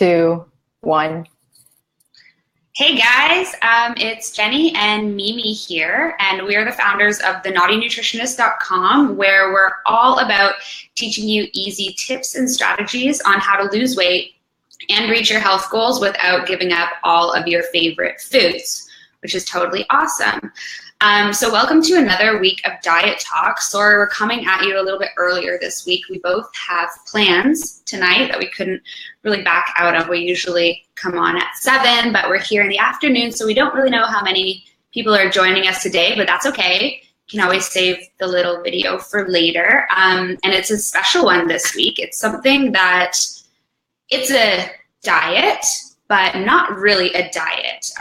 2, 1. Hey guys, it's Jenny and Mimi here, and we are the founders of thenaughtynutritionist.com, where we're all about teaching you easy tips and strategies on how to lose weight and reach your health goals without giving up all of your favorite foods, which is totally awesome. So welcome to another week of Diet Talk. Sorry, we're coming at you a little bit earlier this week. We both have plans tonight that we couldn't really back out of. We usually come on at 7, but we're here in the afternoon, so we don't really know how many people are joining us today, but that's okay. You can always save the little video for later. And it's a special one this week. It's something that, it's a diet, but not really a diet.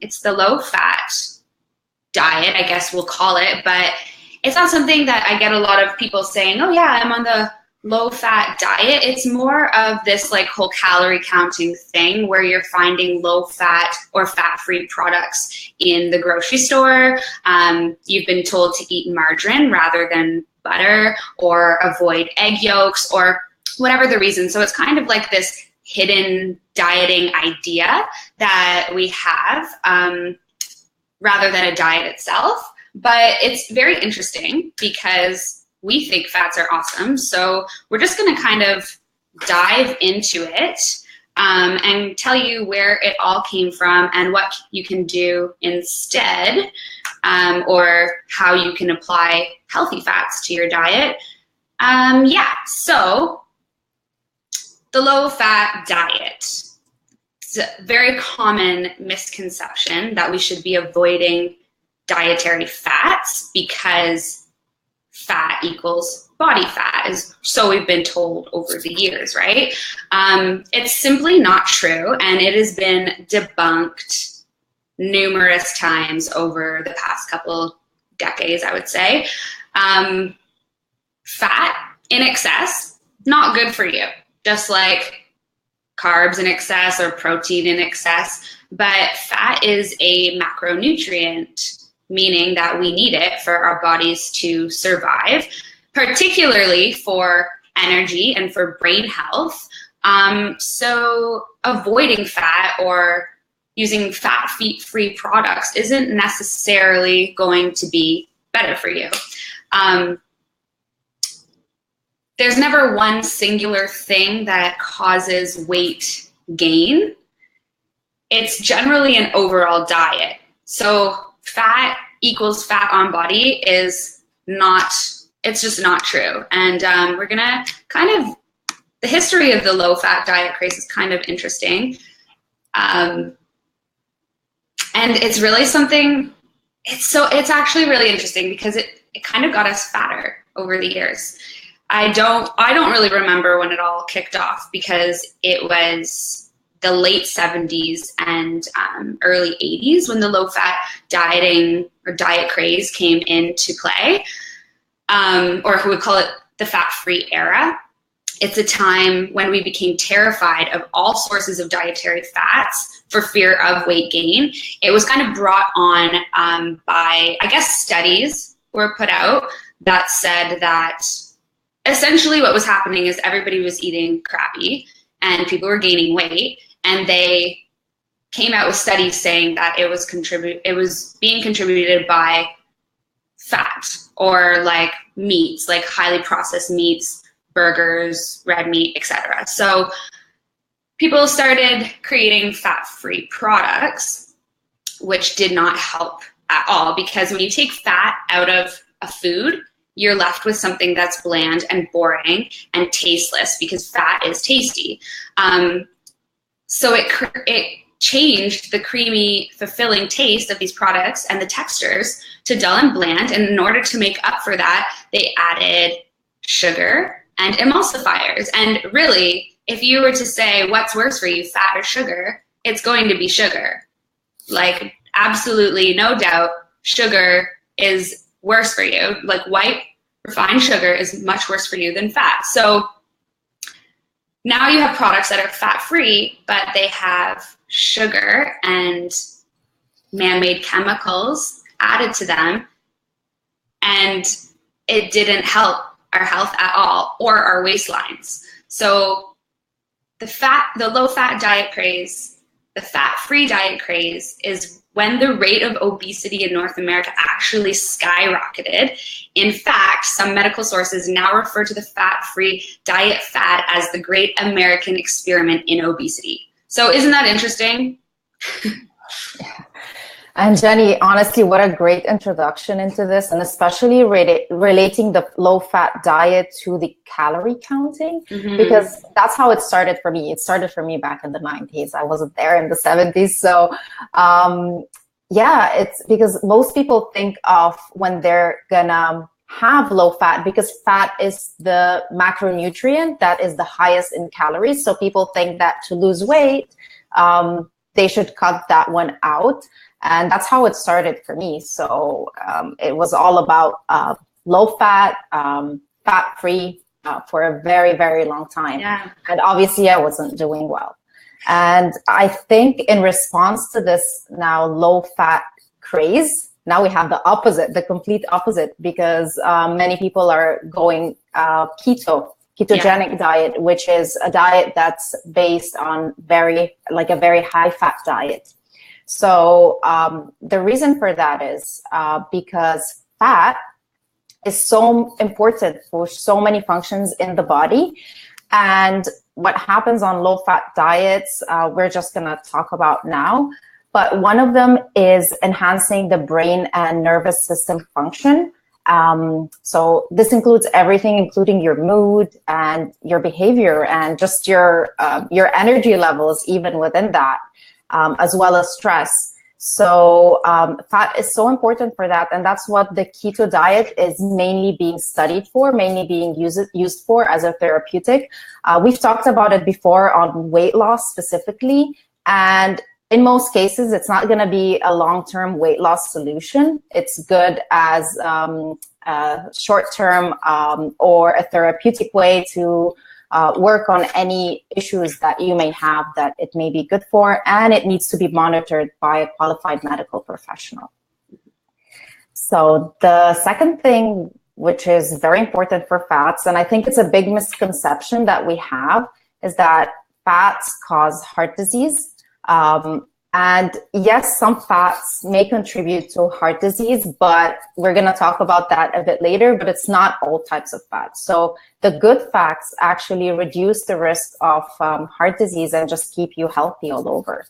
It's the low-fat diet, I guess we'll call it, but it's not something that I get a lot of people saying, oh yeah, I'm on the low-fat diet. It's more of this like whole calorie counting thing where you're finding low-fat or fat-free products in the grocery store. You've been told to eat margarine rather than butter, or avoid egg yolks, or whatever the reason. So it's kind of like this hidden dieting idea that we have, rather than a diet itself. But it's very interesting because we think fats are awesome. So we're just gonna kind of dive into it and tell you where it all came from and what you can do instead, or how you can apply healthy fats to your diet. So the low-fat diet. It's a very common misconception that we should be avoiding dietary fats because fat equals body fat, is so we've been told over the years, right? It's simply not true, and it has been debunked numerous times over the past couple decades, I would say. Fat in excess, not good for you, just like carbs in excess or protein in excess, but fat is a macronutrient, meaning that we need it for our bodies to survive, particularly for energy and for brain health. So avoiding fat or using fat-free products isn't necessarily going to be better for you. There's never one singular thing that causes weight gain. It's generally an overall diet. So fat equals fat on body is not, it's just not true. And we're gonna the history of the low-fat diet craze is kind of interesting. And it's really something, it's actually really interesting because it kind of got us fatter over the years. I don't really remember when it all kicked off because it was the late 70s and early 80s when the low-fat dieting or diet craze came into play, or who would call it the fat-free era. It's a time when we became terrified of all sources of dietary fats for fear of weight gain. It was kind of brought on by, I guess, studies were put out that said that essentially what was happening is everybody was eating crappy and people were gaining weight, and they came out with studies saying that it was being contributed by fat or like meats, like highly processed meats, burgers, red meat, etc. So people started creating fat-free products, which did not help at all, because when you take fat out of a food, you're left with something that's bland and boring and tasteless, because fat is tasty. So it changed the creamy, fulfilling taste of these products and the textures to dull and bland. And in order to make up for that, they added sugar and emulsifiers. And really, if you were to say what's worse for you, fat or sugar, it's going to be sugar. Like, absolutely, no doubt, sugar is worse for you. Like, white refined sugar is much worse for you than fat. So now you have products that are fat-free, but they have sugar and man-made chemicals added to them, and it didn't help our health at all or our waistlines. So the low-fat diet craze, the fat-free diet craze is when the rate of obesity in North America actually skyrocketed. In fact, some medical sources now refer to the fat-free diet fad as the great American experiment in obesity. So isn't that interesting? And Jenny, honestly, what a great introduction into this, and especially relating the low-fat diet to the calorie counting, because that's how it started for me. It started for me back in the 90s. I wasn't there in the 70s. So yeah, it's because most people think of when they're gonna have low fat, because fat is the macronutrient that is the highest in calories. So people think that to lose weight, they should cut that one out. And that's how it started for me. So it was all about low fat, fat free for a very, very long time. Yeah. And obviously I wasn't doing well. And I think in response to this now low fat craze, now we have the opposite, the complete opposite, because many people are going ketogenic diet, which is a diet that's based on a very high fat diet. So the reason for that is because fat is so important for so many functions in the body. And what happens on low fat diets, we're just going to talk about now. But one of them is enhancing the brain and nervous system function. So this includes everything, including your mood and your behavior and just your energy levels, even within that, as well as stress. So fat is so important for that. And that's what the keto diet is mainly being studied for, mainly being used for as a therapeutic. We've talked about it before on weight loss specifically. And in most cases, it's not going to be a long-term weight loss solution. It's good as a short-term or a therapeutic way to work on any issues that you may have that it may be good for, and it needs to be monitored by a qualified medical professional. So the second thing, which is very important for fats, and I think it's a big misconception that we have, is that fats cause heart disease. And yes, some fats may contribute to heart disease, but we're going to talk about that a bit later, but it's not all types of fats. So the good fats actually reduce the risk of heart disease and just keep you healthy all over.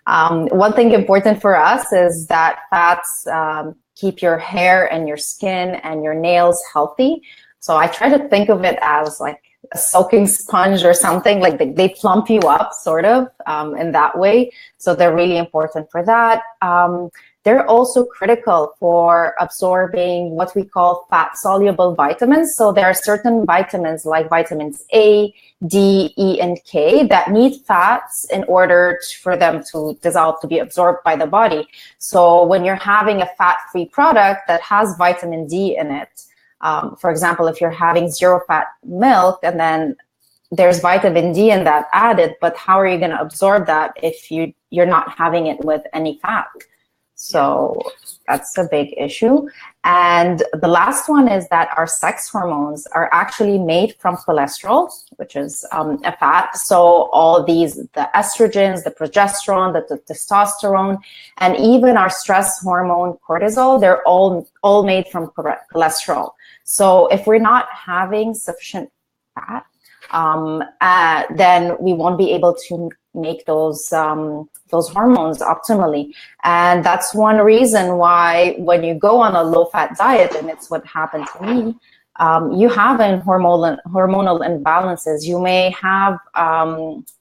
One thing important for us is that fats keep your hair and your skin and your nails healthy. So I try to think of it as like a soaking sponge or something, like they plump you up sort of in that way. So they're really important for that. They're also critical for absorbing what we call fat soluble vitamins. So there are certain vitamins like vitamins A, D, E, and K that need fats in order for them to dissolve, to be absorbed by the body. So when you're having a fat-free product that has vitamin D in it, for example, if you're having zero fat milk and then there's vitamin D in that added, but how are you going to absorb that if you're not having it with any fat? So that's a big issue. And the last one is that our sex hormones are actually made from cholesterol, which is a fat. So all these, the estrogens, the progesterone, the testosterone, and even our stress hormone cortisol, they're all made from cholesterol. So if we're not having sufficient fat, then we won't be able to make those hormones optimally. And that's one reason why when you go on a low-fat diet, and it's what happened to me, you have hormonal imbalances. You may have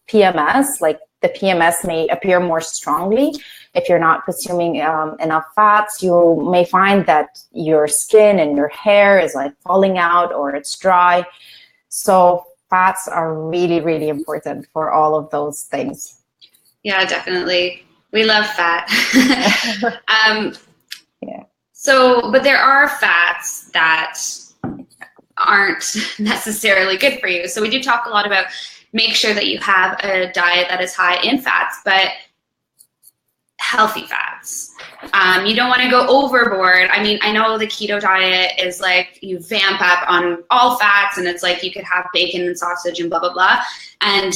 PMS, like the PMS may appear more strongly. If you're not consuming enough fats, you may find that your skin and your hair is like falling out or it's dry. So fats are really, really important for all of those things. Yeah, definitely. We love fat. Yeah. So, but there are fats that aren't necessarily good for you. So we do talk a lot about make sure that you have a diet that is high in fats, but healthy fats. You don't want to go overboard. I mean, I know the keto diet is like you vamp up on all fats and it's like you could have bacon and sausage and blah, blah, blah. And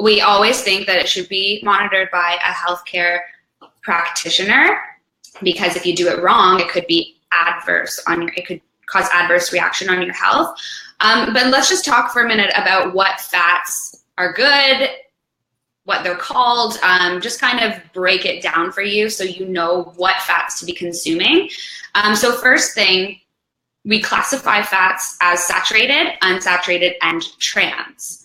we always think that it should be monitored by a healthcare practitioner, because if you do it wrong, it could be it could cause adverse reaction on your health. But let's just talk for a minute about what fats are good, what they're called, just kind of break it down for you so you know what fats to be consuming. So first thing, we classify fats as saturated, unsaturated, and trans.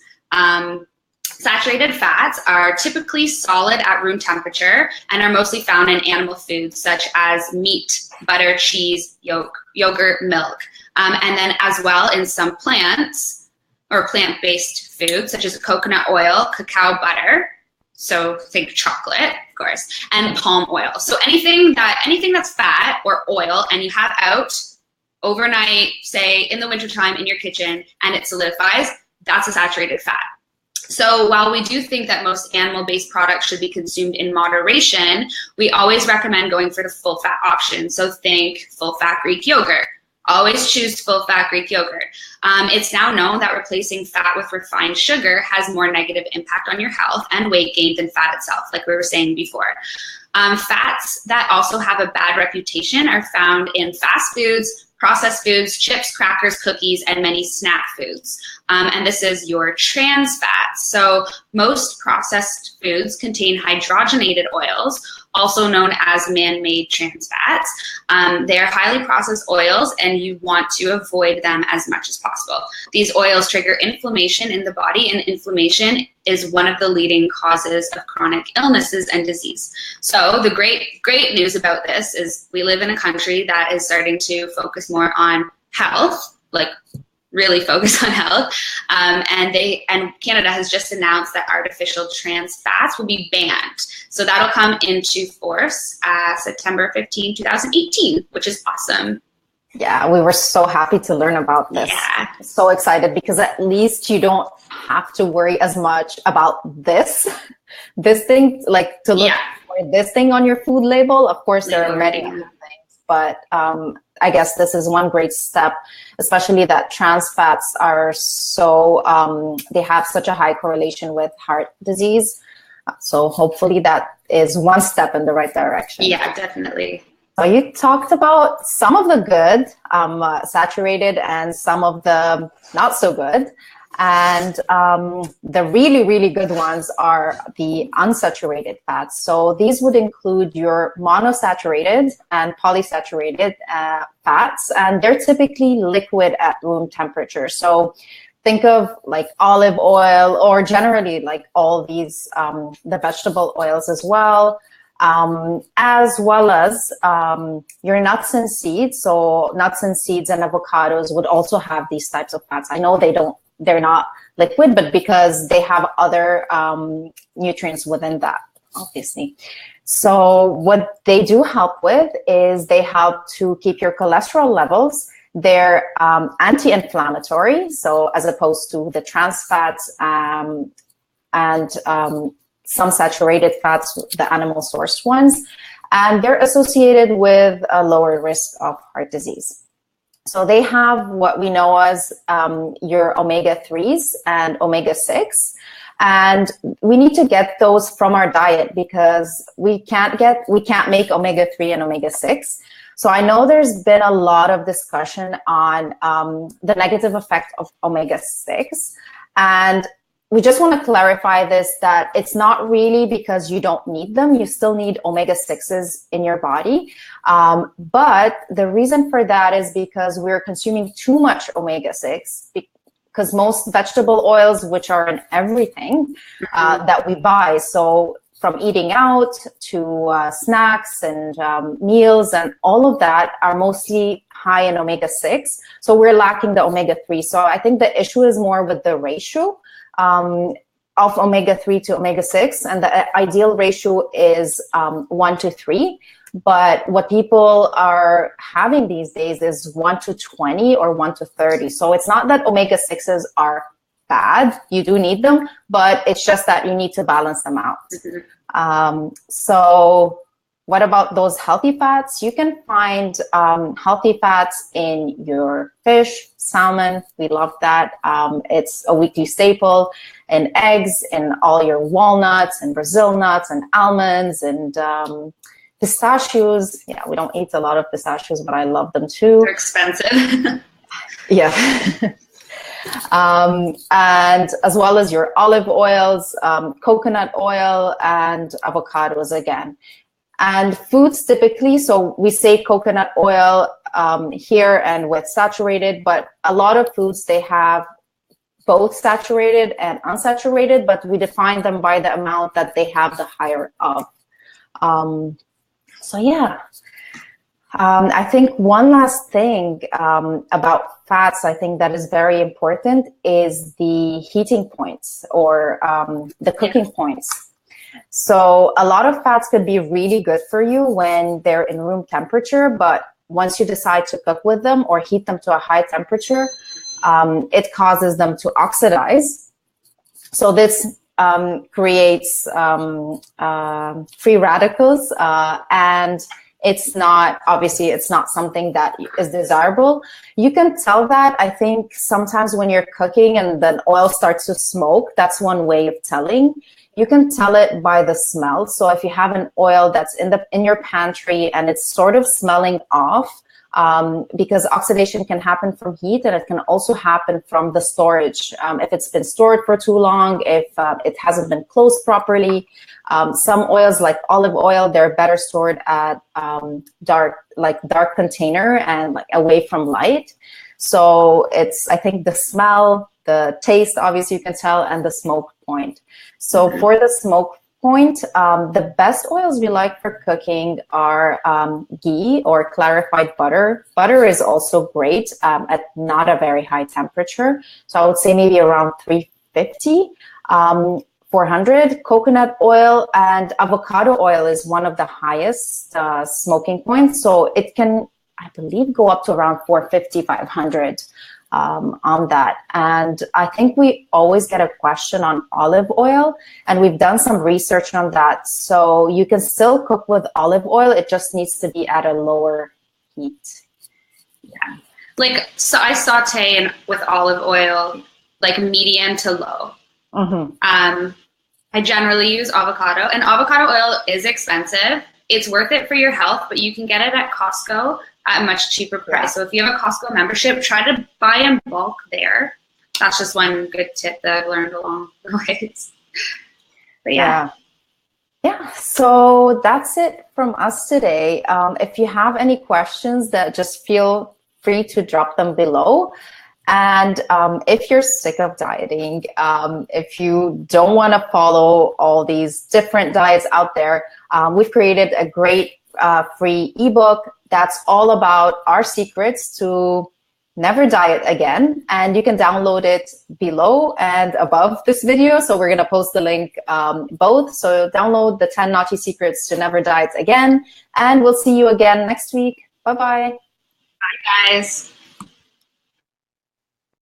Saturated fats are typically solid at room temperature and are mostly found in animal foods such as meat, butter, cheese, yogurt, milk, and then as well in some plants or plant-based foods such as coconut oil, cacao butter, so think chocolate, of course, and palm oil. So anything that's fat or oil and you have out overnight, say in the wintertime in your kitchen, and it solidifies, that's a saturated fat. So while we do think that most animal-based products should be consumed in moderation, we always recommend going for the full-fat option. So think full-fat Greek yogurt. Always choose full-fat Greek yogurt. It's now known that replacing fat with refined sugar has more negative impact on your health and weight gain than fat itself, like we were saying before. Fats that also have a bad reputation are found in fast foods, processed foods, chips, crackers, cookies, and many snack foods. And this is your trans fats. So most processed foods contain hydrogenated oils, also known as man-made trans fats. They are highly processed oils, and you want to avoid them as much as possible. These oils trigger inflammation in the body, and inflammation is one of the leading causes of chronic illnesses and disease. So the great news about this is we live in a country that is starting to focus more on health, like really focus on health. And Canada has just announced that artificial trans fats will be banned. So that'll come into force September 15, 2018, which is awesome. Yeah, we were so happy to learn about this. Yeah. So excited, because at least you don't have to worry as much about this thing, like to look for this thing on your food label. Of course, there are many other things, but I guess this is one great step, especially that trans fats are so, they have such a high correlation with heart disease. So hopefully that is one step in the right direction. Yeah, definitely. So you talked about some of the good, saturated, and some of the not so good. And the really, really good ones are the unsaturated fats. So these would include your monosaturated and polysaturated fats, and they're typically liquid at room temperature. So think of like olive oil, or generally like all these, the vegetable oils as well as your nuts and seeds. So nuts and seeds and avocados would also have these types of fats. I know they're not liquid, but because they have other nutrients within that, obviously. So what they do help with is they help to keep your cholesterol levels. They're anti-inflammatory, so as opposed to the trans fats and some saturated fats, the animal sourced ones, and they're associated with a lower risk of heart disease. So they have what we know as your omega-3s and omega-6, and we need to get those from our diet, because we can't make omega-3 and omega-6. So I know there's been a lot of discussion on the negative effect of omega-6, and we just want to clarify this, that it's not really because you don't need them. You still need omega-6s in your body. But the reason for that is because we're consuming too much omega-6, because most vegetable oils, which are in everything that we buy, so from eating out to snacks and meals and all of that, are mostly high in omega-6. So we're lacking the omega-3. So I think the issue is more with the ratio of omega-3 to omega-6, and the ideal ratio is 1 to 3. But what people are having these days is 1 to 20 or 1 to 30. So it's not that omega-6s are bad. You do need them, but it's just that you need to balance them out. So what about those healthy fats? You can find healthy fats in your fish, salmon. We love that. It's a weekly staple. In eggs, in all your walnuts and Brazil nuts and almonds and pistachios. Yeah, we don't eat a lot of pistachios, but I love them too. They're expensive. Yeah. And as well as your olive oils, coconut oil, and avocados again. And foods typically, so we say coconut oil here and with saturated, but a lot of foods, they have both saturated and unsaturated, but we define them by the amount that they have the higher of. So yeah, I think one last thing about fats, I think that is very important is the heating points or the cooking points. So a lot of fats could be really good for you when they're in room temperature, but once you decide to cook with them or heat them to a high temperature, it causes them to oxidize. So this creates free radicals, and it's not, obviously, it's not something that is desirable. You can tell that, I think, sometimes when you're cooking and the oil starts to smoke, that's one way of telling. You can tell it by the smell. So if you have an oil that's in your pantry and it's sort of smelling off, because oxidation can happen from heat, and it can also happen from the storage. If it's been stored for too long, if it hasn't been closed properly. Some oils like olive oil, they're better stored at dark container and like away from light. So it's, I think, the smell, the taste, obviously you can tell, and the smoke point. So for the smoke point, the best oils we like for cooking are ghee or clarified butter. Butter is also great at not a very high temperature. So I would say maybe around 350, 400. Coconut oil and avocado oil is one of the highest smoking points. So it can, I believe, go up to around 450, 500. On that. And I think we always get a question on olive oil, and we've done some research on that. So you can still cook with olive oil, it just needs to be at a lower heat. Yeah. Like, so I saute with olive oil, like medium to low. I generally use avocado, and avocado oil is expensive. It's worth it for your health, but you can get it at Costco at a much cheaper price. Yeah. So if you have a Costco membership, try to buy in bulk there. That's just one good tip that I've learned along the ways. But yeah. Yeah, so that's it from us today. If you have any questions, that just feel free to drop them below. And if you're sick of dieting, if you don't want to follow all these different diets out there, we've created a great free ebook that's all about our secrets to never diet again. And you can download it below and above this video. So we're going to post the link both. So download the 10 Naughty Secrets to Never Diet Again. And we'll see you again next week. Bye-bye. Bye, guys.